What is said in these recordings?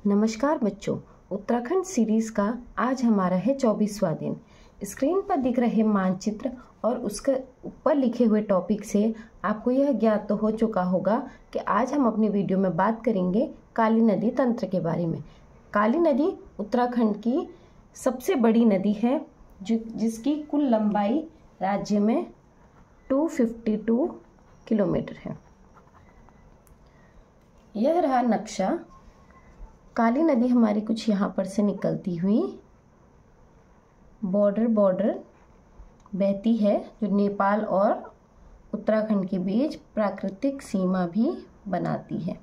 नमस्कार बच्चों, उत्तराखंड सीरीज का आज हमारा है 24वां दिन। स्क्रीन पर दिख रहे मानचित्र और उसके ऊपर लिखे हुए टॉपिक से आपको यह ज्ञात तो हो चुका होगा कि आज हम अपनी वीडियो में बात करेंगे काली नदी तंत्र के बारे में। काली नदी उत्तराखंड की सबसे बड़ी नदी है जिसकी कुल लंबाई राज्य में 252 किलोमीटर है। यह रहा नक्शा। काली नदी हमारी कुछ यहाँ पर से निकलती हुई बॉर्डर बहती है, जो नेपाल और उत्तराखंड के बीच प्राकृतिक सीमा भी बनाती है।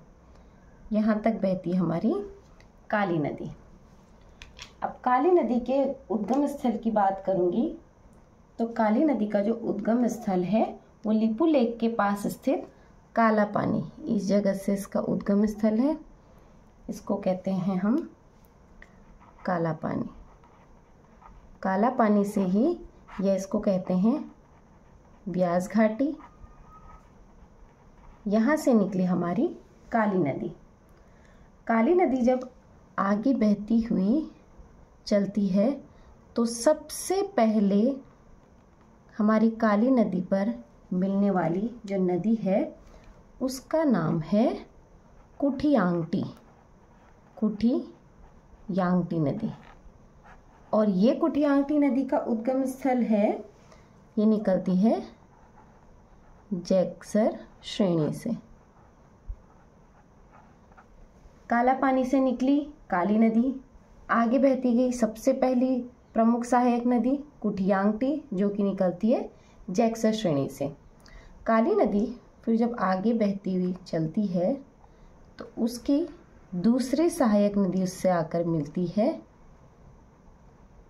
यहाँ तक बहती है हमारी काली नदी। अब काली नदी के उद्गम स्थल की बात करूँगी तो काली नदी का जो उद्गम स्थल है वो लिपू लेक के पास स्थित काला पानी, इस जगह से इसका उद्गम स्थल है। इसको कहते हैं हम काला पानी। काला पानी से ही यह इसको कहते हैं ब्यास घाटी। यहाँ से निकली हमारी काली नदी। काली नदी जब आगे बहती हुई चलती है तो सबसे पहले हमारी काली नदी पर मिलने वाली जो नदी है उसका नाम है कुठियांगटी नदी। और ये कुठियांगटी नदी का उद्गम स्थल है, ये निकलती है जैक्सर श्रेणी से। काला पानी से निकली काली नदी, आगे बहती गई सबसे पहली प्रमुख सहायक नदी कुठियांगटी, जो कि निकलती है जैक्सर श्रेणी से। काली नदी फिर जब आगे बहती हुई चलती है तो उसकी दूसरी सहायक नदी उससे आकर मिलती है,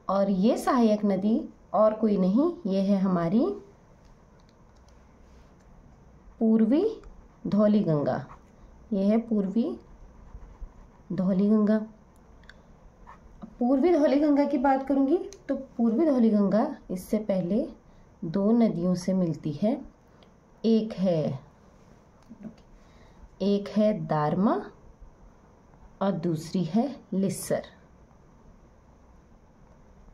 और ये सहायक नदी और कोई नहीं, ये है हमारी पूर्वी धौली गंगा। ये है पूर्वी धौली गंगा। पूर्वी धौली गंगा की बात करूंगी तो पूर्वी धौली गंगा इससे पहले दो नदियों से मिलती है। एक है दारमा और दूसरी है लिस्सर।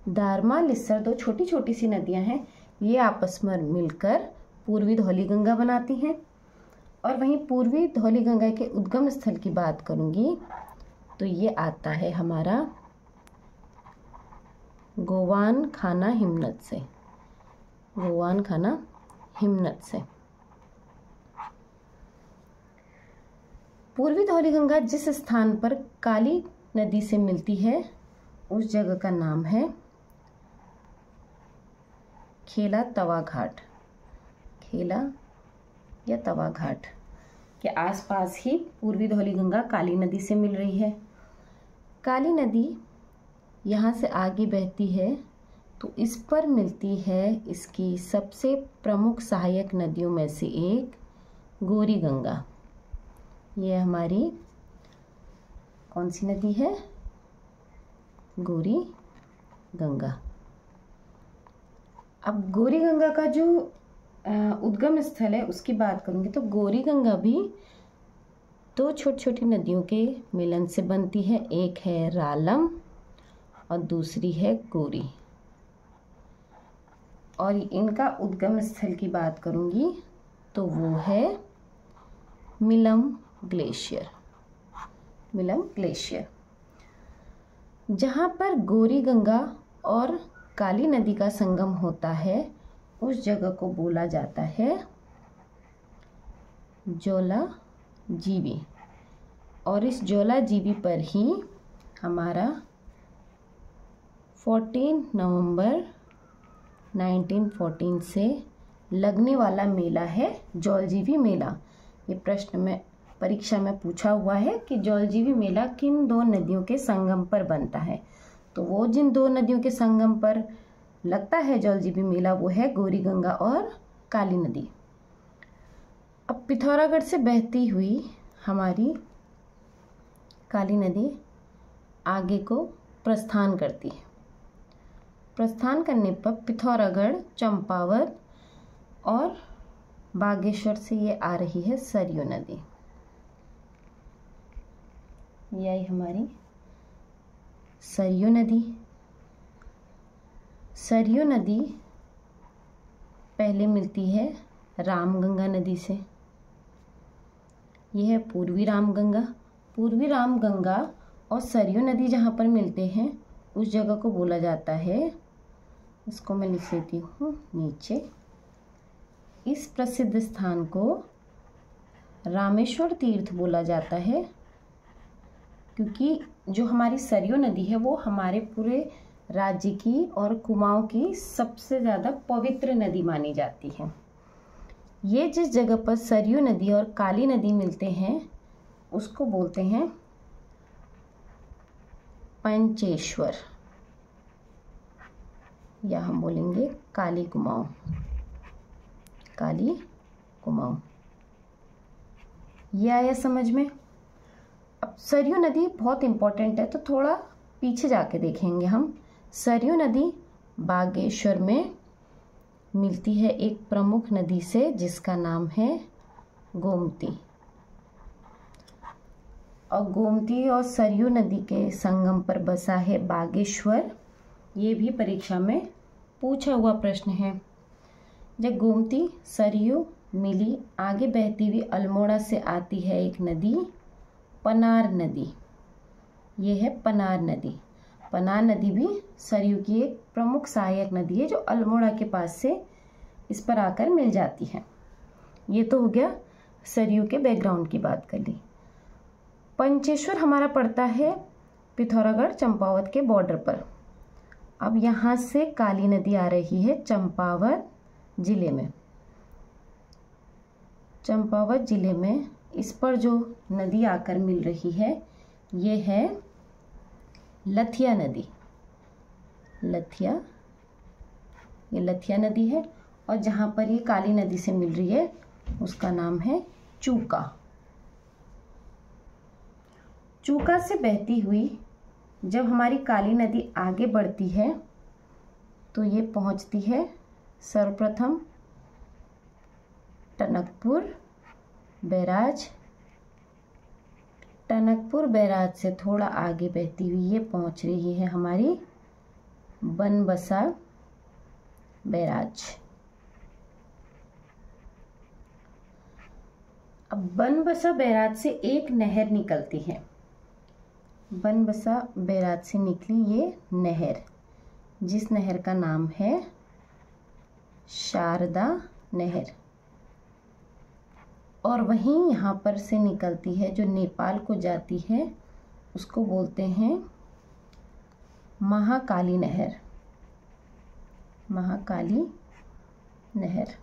दारमा लिस्सर दो छोटी छोटी सी नदियां हैं, ये आपस में मिलकर पूर्वी धौली गंगा बनाती हैं। और वहीं पूर्वी धौली गंगा के उद्गम स्थल की बात करूंगी तो ये आता है हमारा गोवान खाना हिमनद से। गोवान खाना हिमनद से पूर्वी धौली गंगा जिस स्थान पर काली नदी से मिलती है उस जगह का नाम है खेला तवा घाट। खेला या तवा घाट के आसपास ही पूर्वी धौली गंगा काली नदी से मिल रही है। काली नदी यहाँ से आगे बहती है तो इस पर मिलती है इसकी सबसे प्रमुख सहायक नदियों में से एक गौरी गंगा। ये हमारी कौन सी नदी है? गौरी गंगा। अब गौरी गंगा का जो उद्गम स्थल है उसकी बात करूंगी तो गौरी गंगा भी दो छोटी छोटी नदियों के मिलन से बनती है। एक है रालम और दूसरी है गौरी। और इनका उद्गम स्थल की बात करूंगी तो वो है मिलम ग्लेशियर। मिलम ग्लेशियर, जहाँ पर गौरी गंगा और काली नदी का संगम होता है उस जगह को बोला जाता है जोला जीवी। और इस जोला जीवी पर ही हमारा 14 नवंबर 1914 से लगने वाला मेला है जौलजीबी मेला। ये प्रश्न में परीक्षा में पूछा हुआ है कि जौलजीबी मेला किन दो नदियों के संगम पर बनता है। तो वो जिन दो नदियों के संगम पर लगता है जौलजीबी मेला वो है गौरी गंगा और काली नदी। अब पिथौरागढ़ से बहती हुई हमारी काली नदी आगे को प्रस्थान करती है। प्रस्थान करने पर पिथौरागढ़, चंपावत और बागेश्वर से ये आ रही है सरयू नदी। यही हमारी सरयू नदी। सरयू नदी पहले मिलती है रामगंगा नदी से। यह है पूर्वी रामगंगा। पूर्वी रामगंगा और सरयू नदी जहाँ पर मिलते हैं उस जगह को बोला जाता है, इसको मैं लिख लेती हूँ नीचे, इस प्रसिद्ध स्थान को रामेश्वर तीर्थ बोला जाता है, क्योंकि जो हमारी सरयू नदी है वो हमारे पूरे राज्य की और कुमाऊं की सबसे ज़्यादा पवित्र नदी मानी जाती है। ये जिस जगह पर सरयू नदी और काली नदी मिलते हैं उसको बोलते हैं पंचेश्वर, या हम बोलेंगे काली कुमाऊं। काली कुमाऊं, ये आया समझ में। अब सरयू नदी बहुत इम्पोर्टेंट है तो थोड़ा पीछे जाके देखेंगे हम। सरयू नदी बागेश्वर में मिलती है एक प्रमुख नदी से जिसका नाम है गोमती। और गोमती और सरयू नदी के संगम पर बसा है बागेश्वर। ये भी परीक्षा में पूछा हुआ प्रश्न है। जब गोमती सरयू मिली, आगे बहती हुई अल्मोड़ा से आती है एक नदी, पनार नदी। ये है पनार नदी। पनार नदी भी सरयू की एक प्रमुख सहायक नदी है जो अल्मोड़ा के पास से इस पर आकर मिल जाती है। ये तो हो गया सरयू के बैकग्राउंड की बात कर ली। पंचेश्वर हमारा पड़ता है पिथौरागढ़ चंपावत के बॉर्डर पर। अब यहाँ से काली नदी आ रही है चंपावत जिले में। चंपावत जिले में इस पर जो नदी आकर मिल रही है ये है लथिया नदी। लथिया, ये लथिया नदी है। और जहाँ पर ये काली नदी से मिल रही है उसका नाम है चूका। चूका से बहती हुई जब हमारी काली नदी आगे बढ़ती है तो ये पहुँचती है सर्वप्रथम टनकपुर बैराज। टनकपुर बैराज से थोड़ा आगे बहती हुई ये पहुंच रही है हमारी बनबसा बैराज। अब बनबसा बैराज से एक नहर निकलती है। बनबसा बैराज से निकली ये नहर, जिस नहर का नाम है शारदा नहर। और वहीं यहाँ पर से निकलती है जो नेपाल को जाती है उसको बोलते हैं महाकाली नहर। महाकाली नहर।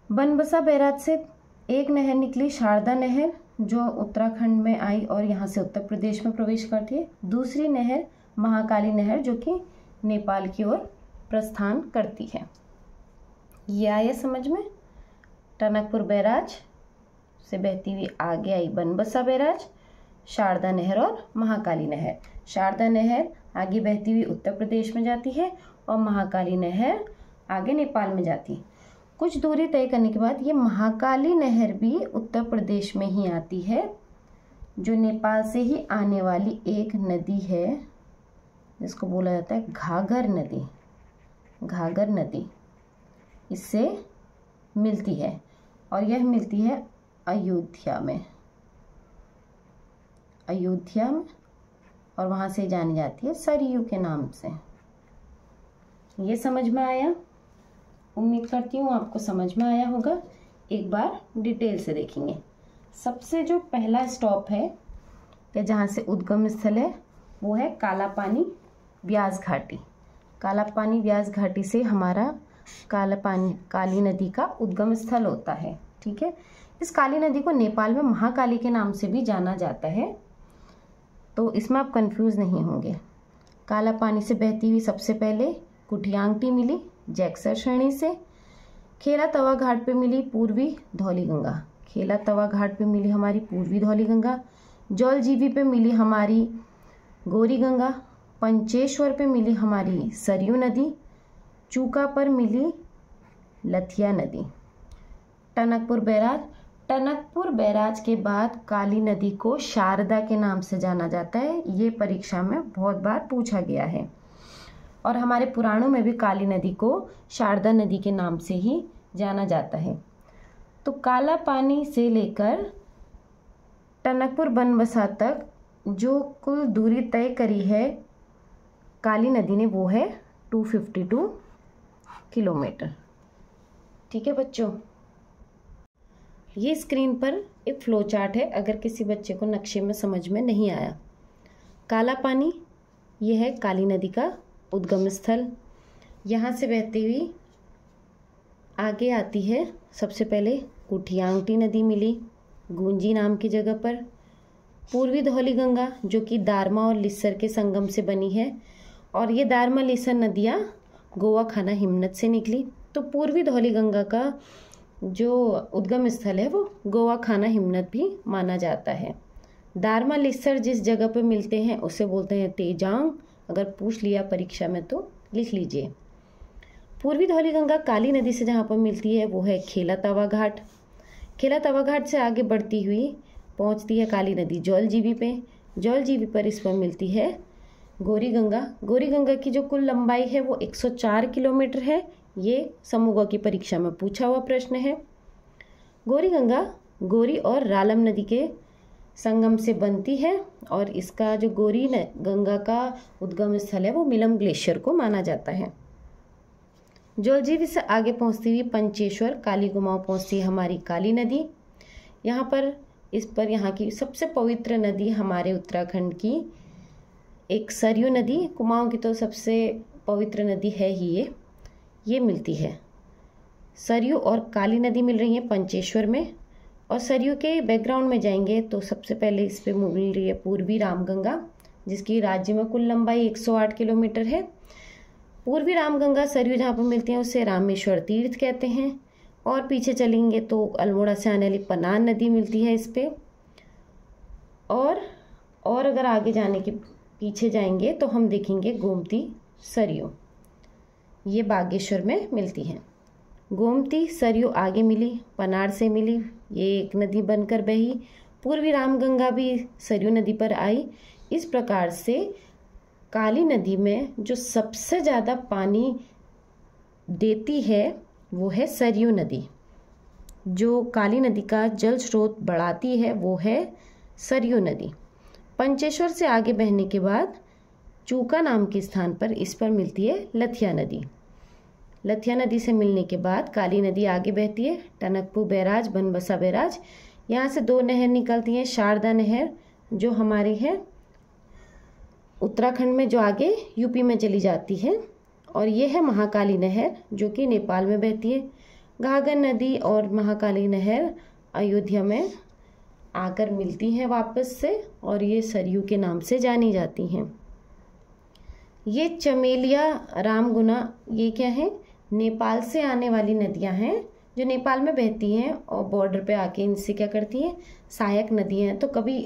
बनबसा बैराज से एक नहर निकली शारदा नहर जो उत्तराखंड में आई और यहाँ से उत्तर प्रदेश में प्रवेश करती है। दूसरी नहर महाकाली नहर जो कि नेपाल की ओर प्रस्थान करती है। ये आया समझ में। टनकपुर बैराज से बहती हुई आगे आई बनबसा बैराज, शारदा नहर और महाकाली नहर। शारदा नहर आगे बहती हुई उत्तर प्रदेश में जाती है और महाकाली नहर आगे नेपाल में जाती है। कुछ दूरी तय करने के बाद ये महाकाली नहर भी उत्तर प्रदेश में ही आती है, जो नेपाल से ही आने वाली एक नदी है जिसको बोला जाता है घाघर नदी। घाघर नदी इससे मिलती है और यह मिलती है अयोध्या में। अयोध्या में, और वहाँ से जानी जाती है सरयू के नाम से। ये समझ में आया? उम्मीद करती हूँ आपको समझ में आया होगा। एक बार डिटेल से देखेंगे। सबसे जो पहला स्टॉप है या जहाँ से उद्गम स्थल है वो है काला पानी व्यास घाटी। काला पानी व्यास घाटी से हमारा काली नदी का उद्गम स्थल होता है। ठीक है। इस काली नदी को नेपाल में महाकाली के नाम से भी जाना जाता है, तो इसमें आप कंफ्यूज नहीं होंगे। काला पानी से बहती हुई सबसे पहले कुटियांगटी मिली जैक्सर श्रेणी से। खेला तवा घाट पे मिली पूर्वी धौली गंगा। खेला तवा घाट पे मिली हमारी पूर्वी धौली गंगा। जौलजीबी पे मिली हमारी गौरी गंगा। पंचेश्वर पे मिली हमारी सरयू नदी। चूका पर मिली लथिया नदी। टनकपुर बैराज टनकपुर बैराज के बाद काली नदी को शारदा के नाम से जाना जाता है। ये परीक्षा में बहुत बार पूछा गया है और हमारे पुराणों में भी काली नदी को शारदा नदी के नाम से ही जाना जाता है। तो काला पानी से लेकर टनकपुर बनबसा तक जो कुल दूरी तय करी है काली नदी ने, वो है 252 किलोमीटर। ठीक है बच्चों, ये स्क्रीन पर एक फ्लो चार्ट है, अगर किसी बच्चे को नक्शे में समझ में नहीं आया। काला पानी ये है काली नदी का उद्गम स्थल। यहाँ से बहती हुई आगे आती है, सबसे पहले कुठियांगटी नदी मिली गूंजी नाम की जगह पर। पूर्वी धौली गंगा जो कि दारमा और लिस्सर के संगम से बनी है, और ये दारमा लिस्सर नदियाँ गोवा खाना हिमनद से निकली। तो पूर्वी धौली गंगा का जो उद्गम स्थल है वो गोवा खाना हिमनद भी माना जाता है। दारमा लिस्सर जिस जगह पे मिलते हैं उसे बोलते हैं तेजांग। अगर पूछ लिया परीक्षा में तो लिख लीजिए। पूर्वी धौली गंगा काली नदी से जहाँ पर मिलती है वो है खेला तवा घाट। खेला तवा घाट से आगे बढ़ती हुई पहुँचती है काली नदी जौलजीबी पे। जौलजीबी पर इस पर मिलती है गौरी गंगा। गौरी गंगा की जो कुल लंबाई है वो 104 किलोमीटर है। ये समूह की परीक्षा में पूछा हुआ प्रश्न है। गौरी गंगा गौरी और रालम नदी के संगम से बनती है और इसका जो गौरी गंगा का उद्गम स्थल है वो मिलम ग्लेशियर को माना जाता है। जौलजीबी से आगे पहुंचती हुई पंचेश्वर काली कुमाऊं पहुंचती है हमारी काली नदी। यहाँ पर यहाँ की सबसे पवित्र नदी हमारे उत्तराखंड की एक सरयू नदी, कुमाऊं की तो सबसे पवित्र नदी है ही ये मिलती है। सरयू और काली नदी मिल रही है पंचेश्वर में। और सरयू के बैकग्राउंड में जाएंगे तो सबसे पहले इस पे मिल रही है पूर्वी रामगंगा, जिसकी राज्य में कुल लंबाई 108 किलोमीटर है। पूर्वी रामगंगा सरयू जहाँ पर मिलती है उसे रामेश्वर तीर्थ कहते हैं। और पीछे चलेंगे तो अल्मोड़ा से आने वाली पनान नदी मिलती है इस पे। और अगर आगे जाने के पीछे जाएंगे तो हम देखेंगे गोमती सरयू, ये बागेश्वर में मिलती है। गोमती सरयू आगे मिली, पनार से मिली, ये एक नदी बनकर बही। पूर्वी रामगंगा भी सरयू नदी पर आई। इस प्रकार से काली नदी में जो सबसे ज़्यादा पानी देती है वो है सरयू नदी। जो काली नदी का जल स्रोत बढ़ाती है वो है सरयू नदी। पंचेश्वर से आगे बहने के बाद चूका नाम के स्थान पर इस पर मिलती है लथिया नदी। लथिया नदी से मिलने के बाद काली नदी आगे बहती है टनकपुर बैराज, बनबसा बैराज। यहाँ से दो नहर निकलती हैं। शारदा नहर जो हमारी है उत्तराखंड में, जो आगे यूपी में चली जाती है, और ये है महाकाली नहर जो कि नेपाल में बहती है। घाघर नदी और महाकाली नहर अयोध्या में आकर मिलती हैं वापस से, और ये सरयू के नाम से जानी जाती हैं। ये चमेलिया, रामगुना, ये क्या है? नेपाल से आने वाली नदियां हैं जो नेपाल में बहती हैं और बॉर्डर पे आके इनसे क्या करती हैं, सहायक नदियां हैं। तो कभी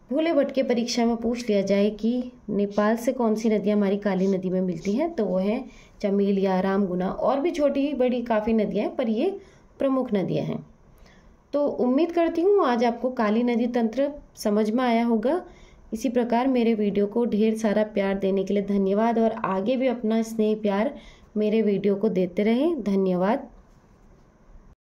भूले भटके परीक्षा में पूछ लिया जाए कि नेपाल से कौन सी नदियां हमारी काली नदी में मिलती हैं, तो वो है चमेलिया, रामगुना, और भी छोटी बड़ी काफ़ी नदियां हैं पर ये प्रमुख नदियां हैं। तो उम्मीद करती हूँ आज आपको काली नदी तंत्र समझ में आया होगा। इसी प्रकार मेरे वीडियो को ढेर सारा प्यार देने के लिए धन्यवाद, और आगे भी अपना स्नेह प्यार मेरे वीडियो को देते रहें। धन्यवाद।